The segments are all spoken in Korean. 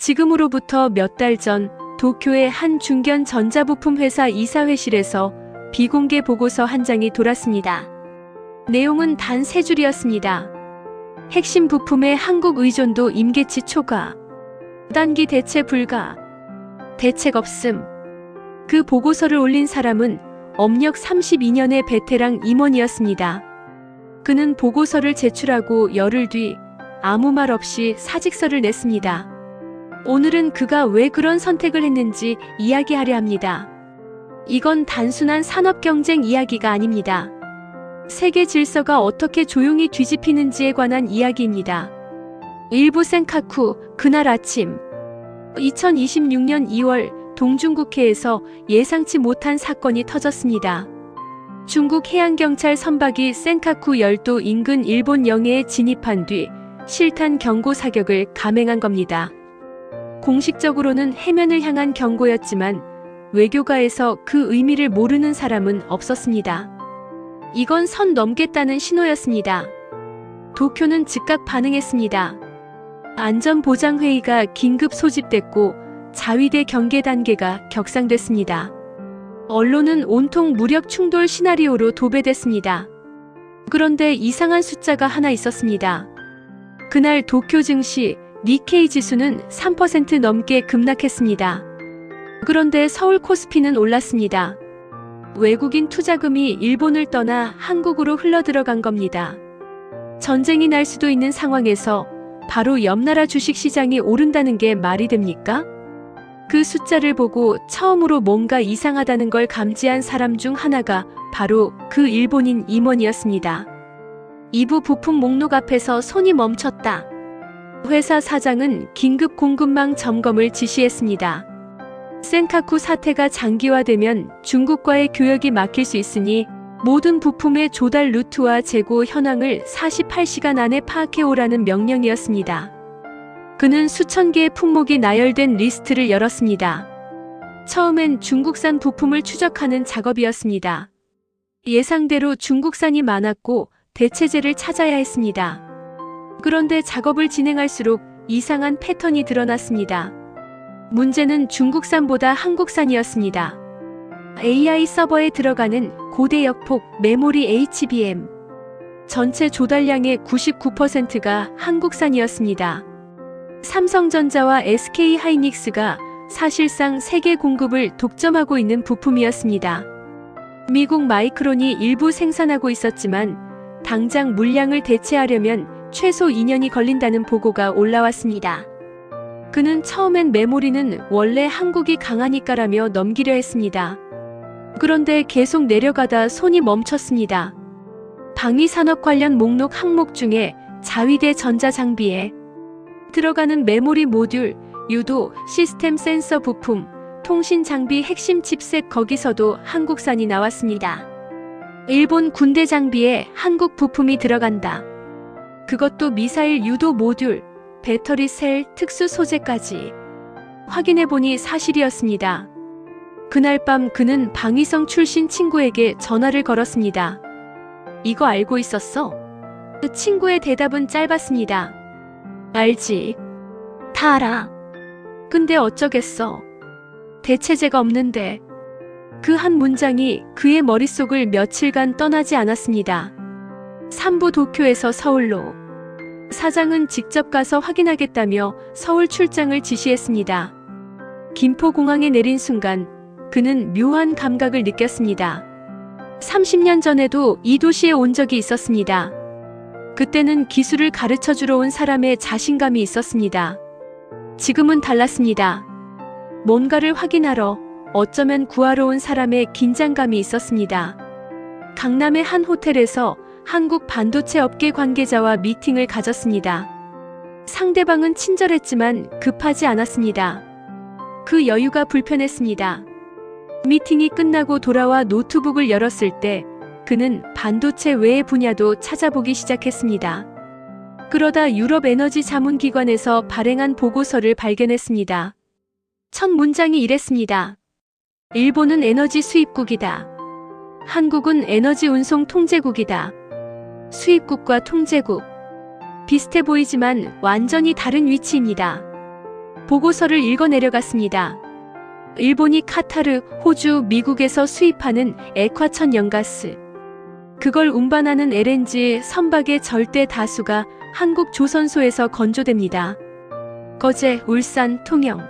지금으로부터 몇 달 전 도쿄의 한 중견 전자부품 회사 이사회실에서 비공개 보고서 한 장이 돌았습니다. 내용은 단 3줄이었습니다. 핵심 부품의 한국 의존도 임계치 초과. 단기 대체 불가. 대책 없음. 그 보고서를 올린 사람은 업력 32년의 베테랑 임원이었습니다. 그는 보고서를 제출하고 열흘 뒤 아무 말 없이 사직서를 냈습니다. 오늘은 그가 왜 그런 선택을 했는지 이야기하려 합니다. 이건 단순한 산업 경쟁 이야기가 아닙니다. 세계 질서가 어떻게 조용히 뒤집히는지에 관한 이야기입니다. 일부 센카쿠, 그날 아침. 2026년 2월 동중국해에서 예상치 못한 사건이 터졌습니다. 중국 해양경찰 선박이 센카쿠 열도 인근 일본 영해에 진입한 뒤 실탄 경고 사격을 감행한 겁니다. 공식적으로는 해면을 향한 경고였지만 외교가에서 그 의미를 모르는 사람은 없었습니다. 이건 선 넘겠다는 신호였습니다. 도쿄는 즉각 반응했습니다. 안전보장회의가 긴급 소집됐고 자위대 경계 단계가 격상됐습니다. 언론은 온통 무력 충돌 시나리오로 도배됐습니다. 그런데 이상한 숫자가 하나 있었습니다. 그날 도쿄 증시 니케이 지수는 3% 넘게 급락했습니다. 그런데 서울 코스피는 올랐습니다. 외국인 투자금이 일본을 떠나 한국으로 흘러들어간 겁니다. 전쟁이 날 수도 있는 상황에서 바로 옆나라 주식시장이 오른다는 게 말이 됩니까? 그 숫자를 보고 처음으로 뭔가 이상하다는 걸 감지한 사람 중 하나가 바로 그 일본인 임원이었습니다. 이부 부품 목록 앞에서 손이 멈췄다. 회사 사장은 긴급 공급망 점검을 지시했습니다. 센카쿠 사태가 장기화되면 중국과의 교역이 막힐 수 있으니 모든 부품의 조달 루트와 재고 현황을 48시간 안에 파악해오라는 명령이었습니다. 그는 수천 개의 품목이 나열된 리스트를 열었습니다. 처음엔 중국산 부품을 추적하는 작업이었습니다. 예상대로 중국산이 많았고 대체제를 찾아야 했습니다. 그런데 작업을 진행할수록 이상한 패턴이 드러났습니다. 문제는 중국산보다 한국산이었습니다. AI 서버에 들어가는 고대역폭 메모리 HBM. 전체 조달량의 99%가 한국산이었습니다. 삼성전자와 SK하이닉스가 사실상 세계 공급을 독점하고 있는 부품이었습니다. 미국 마이크론이 일부 생산하고 있었지만 당장 물량을 대체하려면 최소 2년이 걸린다는 보고가 올라왔습니다. 그는 처음엔 메모리는 원래 한국이 강하니까라며 넘기려 했습니다. 그런데 계속 내려가다 손이 멈췄습니다. 방위산업 관련 목록 항목 중에 자위대 전자장비에 들어가는 메모리 모듈, 유도, 시스템 센서 부품, 통신 장비 핵심 칩셋 거기서도 한국산이 나왔습니다. 일본 군대 장비에 한국 부품이 들어간다. 그것도 미사일 유도 모듈, 배터리 셀, 특수 소재까지. 확인해보니 사실이었습니다. 그날 밤 그는 방위성 출신 친구에게 전화를 걸었습니다. 이거 알고 있었어? 그 친구의 대답은 짧았습니다. 알지. 다 알아. 근데 어쩌겠어. 대체제가 없는데. 그 한 문장이 그의 머릿속을 며칠간 떠나지 않았습니다. 삼부 도쿄에서 서울로. 사장은 직접 가서 확인하겠다며 서울 출장을 지시했습니다. 김포공항에 내린 순간 그는 묘한 감각을 느꼈습니다. 30년 전에도 이 도시에 온 적이 있었습니다. 그때는 기술을 가르쳐주러 온 사람의 자신감이 있었습니다. 지금은 달랐습니다. 뭔가를 확인하러, 어쩌면 구하러 온 사람의 긴장감이 있었습니다. 강남의 한 호텔에서 한국 반도체 업계 관계자와 미팅을 가졌습니다. 상대방은 친절했지만 급하지 않았습니다. 그 여유가 불편했습니다. 미팅이 끝나고 돌아와 노트북을 열었을 때 그는 반도체 외의 분야도 찾아보기 시작했습니다. 그러다 유럽 에너지 자문기관에서 발행한 보고서를 발견했습니다. 첫 문장이 이랬습니다. 일본은 에너지 수입국이다. 한국은 에너지 운송 통제국이다. 수입국과 통제국. 비슷해 보이지만 완전히 다른 위치입니다. 보고서를 읽어 내려갔습니다. 일본이 카타르, 호주, 미국에서 수입하는 액화천연가스, 그걸 운반하는 LNG 선박의 절대 다수가 한국 조선소에서 건조됩니다. 거제, 울산, 통영.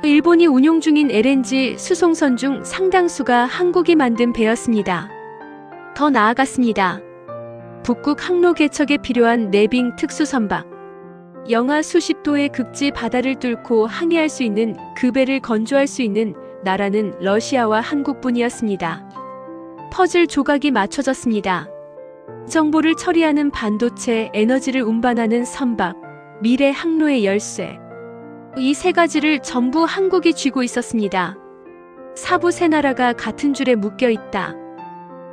일본이 운용 중인 LNG 수송선 중 상당수가 한국이 만든 배였습니다. 더 나아갔습니다. 북극 항로 개척에 필요한 내빙 특수선박, 영하 수십 도의 극지 바다를 뚫고 항해할 수 있는 그 배를 건조할 수 있는 나라는 러시아와 한국뿐이었습니다. 퍼즐 조각이 맞춰졌습니다. 정보를 처리하는 반도체, 에너지를 운반하는 선박, 미래 항로의 열쇠. 이 세 가지를 전부 한국이 쥐고 있었습니다. 사부 세 나라가 같은 줄에 묶여 있다.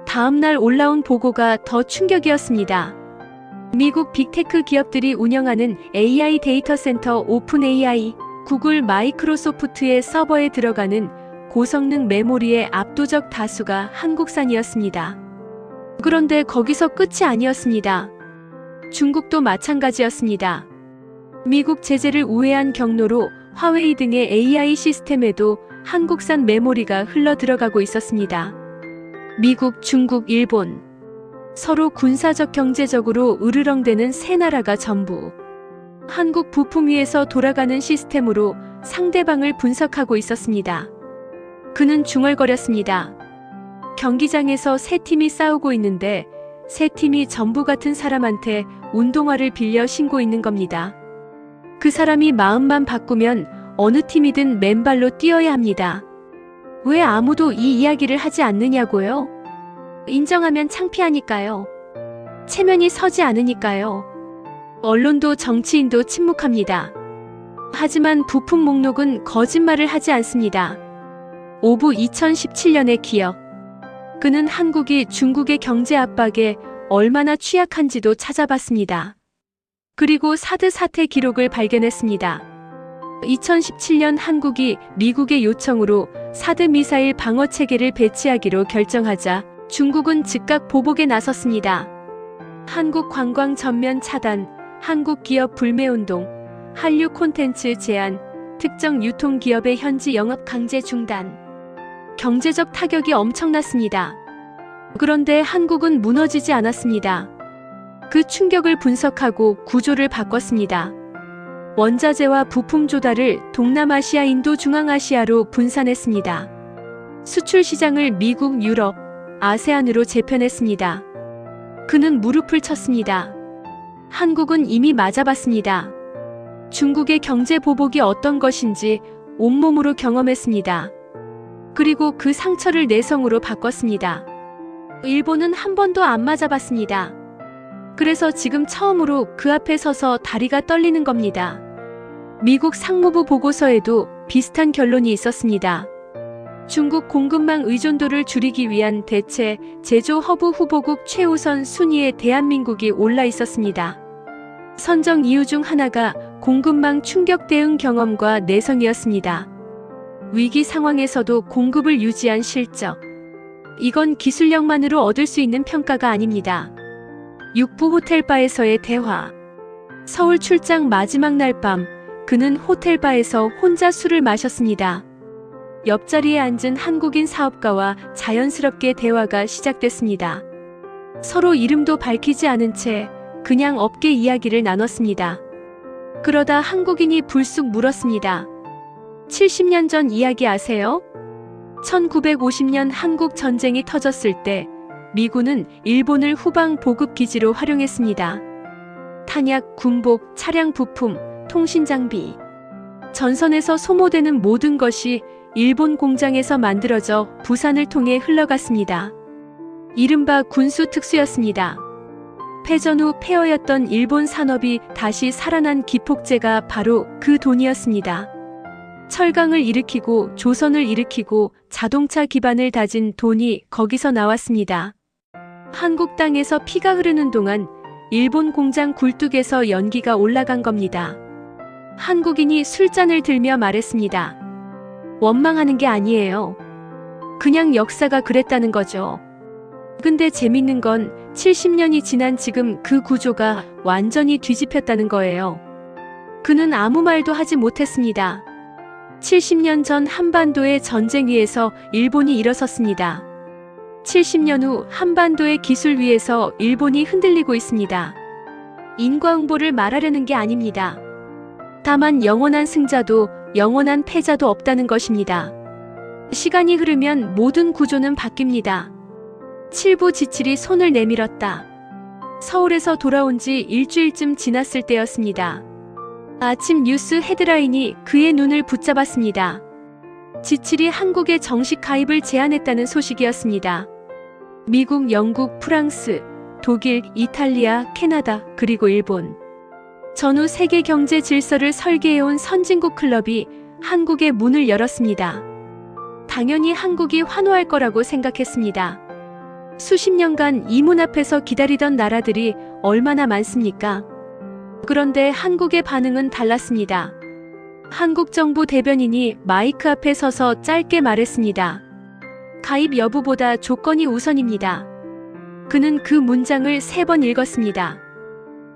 다음 날 올라온 보고가 더 충격이었습니다. 미국 빅테크 기업들이 운영하는 AI 데이터 센터 오픈 AI, 구글, 마이크로소프트의 서버에 들어가는 고성능 메모리의 압도적 다수가 한국산이었습니다. 그런데 거기서 끝이 아니었습니다. 중국도 마찬가지였습니다. 미국 제재를 우회한 경로로 화웨이 등의 AI 시스템에도 한국산 메모리가 흘러 들어가고 있었습니다. 미국, 중국, 일본. 서로 군사적 경제적으로 으르렁대는 세 나라가 전부 한국 부품 위에서 돌아가는 시스템으로 상대방을 분석하고 있었습니다. 그는 중얼거렸습니다. 경기장에서 세 팀이 싸우고 있는데 세 팀이 전부 같은 사람한테 운동화를 빌려 신고 있는 겁니다. 그 사람이 마음만 바꾸면 어느 팀이든 맨발로 뛰어야 합니다. 왜 아무도 이 이야기를 하지 않느냐고요? 인정하면 창피하니까요. 체면이 서지 않으니까요. 언론도 정치인도 침묵합니다. 하지만 부품 목록은 거짓말을 하지 않습니다. 오부 2017년의 기억. 그는 한국이 중국의 경제 압박에 얼마나 취약한지도 찾아봤습니다. 그리고 사드 사태 기록을 발견했습니다. 2017년 한국이 미국의 요청으로 사드 미사일 방어 체계를 배치하기로 결정하자 중국은 즉각 보복에 나섰습니다. 한국 관광 전면 차단, 한국 기업 불매운동, 한류 콘텐츠 제한, 특정 유통기업의 현지 영업 강제 중단. 경제적 타격이 엄청났습니다. 그런데 한국은 무너지지 않았습니다. 그 충격을 분석하고 구조를 바꿨습니다. 원자재와 부품 조달을 동남아시아, 인도, 중앙아시아로 분산했습니다. 수출 시장을 미국, 유럽, 아세안으로 재편했습니다. 그는 무릎을 쳤습니다. 한국은 이미 맞아봤습니다. 중국의 경제 보복이 어떤 것인지 온몸으로 경험했습니다. 그리고 그 상처를 내성으로 바꿨습니다. 일본은 한 번도 안 맞아봤습니다. 그래서 지금 처음으로 그 앞에 서서 다리가 떨리는 겁니다. 미국 상무부 보고서에도 비슷한 결론이 있었습니다. 중국 공급망 의존도를 줄이기 위한 대체 제조 허브 후보국 최우선 순위에 대한민국이 올라 있었습니다. 선정 이유 중 하나가 공급망 충격 대응 경험과 내성이었습니다. 위기 상황에서도 공급을 유지한 실적. 이건 기술력만으로 얻을 수 있는 평가가 아닙니다. 육부 호텔바에서의 대화. 서울 출장 마지막 날 밤, 그는 호텔바에서 혼자 술을 마셨습니다. 옆자리에 앉은 한국인 사업가와 자연스럽게 대화가 시작됐습니다. 서로 이름도 밝히지 않은 채 그냥 업계 이야기를 나눴습니다. 그러다 한국인이 불쑥 물었습니다. 70년 전 이야기 아세요? 1950년 한국 전쟁이 터졌을 때 미군은 일본을 후방 보급 기지로 활용했습니다. 탄약, 군복, 차량 부품, 통신 장비. 전선에서 소모되는 모든 것이 일본 공장에서 만들어져 부산을 통해 흘러갔습니다. 이른바 군수 특수였습니다. 패전 후 폐허였던 일본 산업이 다시 살아난 기폭제가 바로 그 돈이었습니다. 철강을 일으키고 조선을 일으키고 자동차 기반을 다진 돈이 거기서 나왔습니다. 한국 땅에서 피가 흐르는 동안 일본 공장 굴뚝에서 연기가 올라간 겁니다. 한국인이 술잔을 들며 말했습니다. 원망하는 게 아니에요. 그냥 역사가 그랬다는 거죠. 근데 재밌는 건 70년이 지난 지금 그 구조가 완전히 뒤집혔다는 거예요. 그는 아무 말도 하지 못했습니다. 70년 전 한반도의 전쟁 위에서 일본이 일어섰습니다. 70년 후 한반도의 기술 위에서 일본이 흔들리고 있습니다. 인과응보를 말하려는 게 아닙니다. 다만 영원한 승자도 영원한 패자도 없다는 것입니다. 시간이 흐르면 모든 구조는 바뀝니다. 칠부 지칠이 손을 내밀었다. 서울에서 돌아온 지 일주일쯤 지났을 때였습니다. 아침 뉴스 헤드라인이 그의 눈을 붙잡았습니다. 지칠이 한국에 정식 가입을 제안했다는 소식이었습니다. 미국, 영국, 프랑스, 독일, 이탈리아, 캐나다, 그리고 일본. 전후 세계 경제 질서를 설계해온 선진국 클럽이 한국의 문을 열었습니다. 당연히 한국이 환호할 거라고 생각했습니다. 수십 년간 이 문 앞에서 기다리던 나라들이 얼마나 많습니까? 그런데 한국의 반응은 달랐습니다. 한국 정부 대변인이 마이크 앞에 서서 짧게 말했습니다. 가입 여부보다 조건이 우선입니다. 그는 그 문장을 3번 읽었습니다.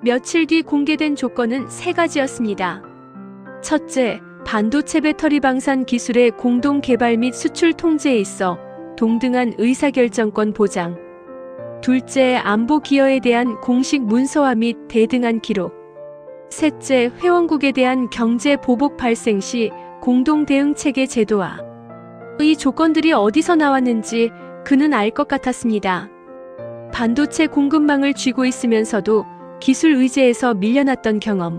며칠 뒤 공개된 조건은 3가지였습니다. 첫째, 반도체 배터리 방산 기술의 공동 개발 및 수출 통제에 있어 동등한 의사결정권 보장. 둘째, 안보 기여에 대한 공식 문서화 및 대등한 기록. 셋째, 회원국에 대한 경제 보복 발생 시 공동 대응 체계 제도화. 이 조건들이 어디서 나왔는지 그는 알 것 같았습니다. 반도체 공급망을 쥐고 있으면서도 기술 의제에서 밀려났던 경험.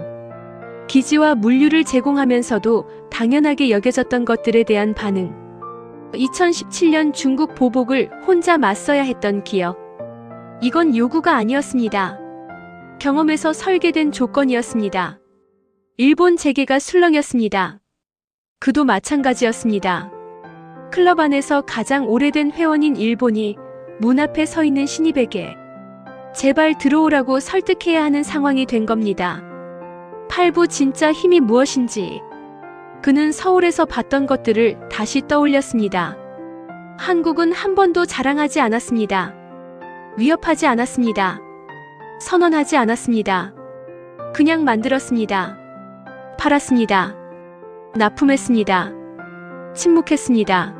기지와 물류를 제공하면서도 당연하게 여겨졌던 것들에 대한 반응. 2017년 중국 보복을 혼자 맞서야 했던 기억. 이건 요구가 아니었습니다. 경험에서 설계된 조건이었습니다. 일본 재계가 술렁였습니다. 그도 마찬가지였습니다. 클럽 안에서 가장 오래된 회원인 일본이 문 앞에 서 있는 신입에게 제발 들어오라고 설득해야 하는 상황이 된 겁니다. 8부 진짜 힘이 무엇인지 그는 서울에서 봤던 것들을 다시 떠올렸습니다. 한국은 한 번도 자랑하지 않았습니다. 위협하지 않았습니다. 선언하지 않았습니다. 그냥 만들었습니다. 팔았습니다. 납품했습니다. 침묵했습니다.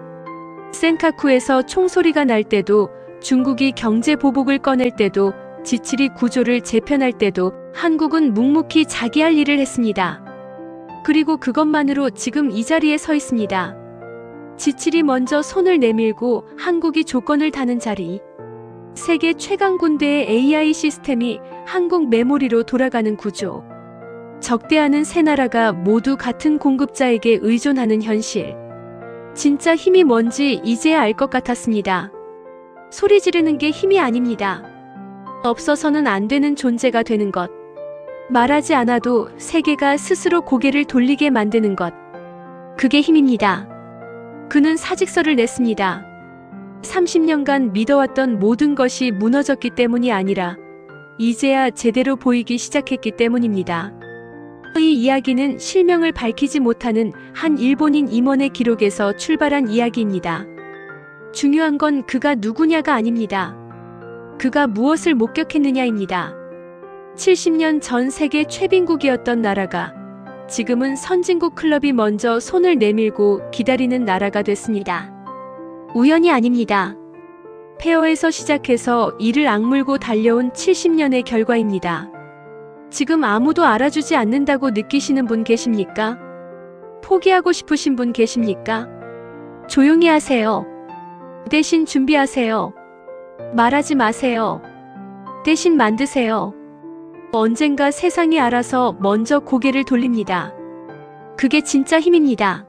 센카쿠에서 총소리가 날 때도, 중국이 경제 보복을 꺼낼 때도, 지칠이 구조를 재편할 때도 한국은 묵묵히 자기 할 일을 했습니다. 그리고 그것만으로 지금 이 자리에 서 있습니다. 지칠이 먼저 손을 내밀고 한국이 조건을 다는 자리. 세계 최강 군대의 AI 시스템이 한국 메모리로 돌아가는 구조. 적대하는 세 나라가 모두 같은 공급자에게 의존하는 현실. 진짜 힘이 뭔지 이제야 알 것 같았습니다. 소리 지르는 게 힘이 아닙니다. 없어서는 안 되는 존재가 되는 것. 말하지 않아도 세계가 스스로 고개를 돌리게 만드는 것. 그게 힘입니다. 그는 사직서를 냈습니다. 30년간 믿어왔던 모든 것이 무너졌기 때문이 아니라 이제야 제대로 보이기 시작했기 때문입니다. 이 이야기는 실명을 밝히지 못하는 한 일본인 임원의 기록에서 출발한 이야기입니다. 중요한 건 그가 누구냐가 아닙니다. 그가 무엇을 목격했느냐입니다. 70년 전 세계 최빈국이었던 나라가 지금은 선진국 클럽이 먼저 손을 내밀고 기다리는 나라가 됐습니다. 우연이 아닙니다. 폐허에서 시작해서 이를 악물고 달려온 70년의 결과입니다. 지금 아무도 알아주지 않는다고 느끼시는 분 계십니까? 포기하고 싶으신 분 계십니까? 조용히 하세요. 대신 준비하세요. 말하지 마세요. 대신 만드세요. 언젠가 세상이 알아서 먼저 고개를 돌립니다. 그게 진짜 힘입니다.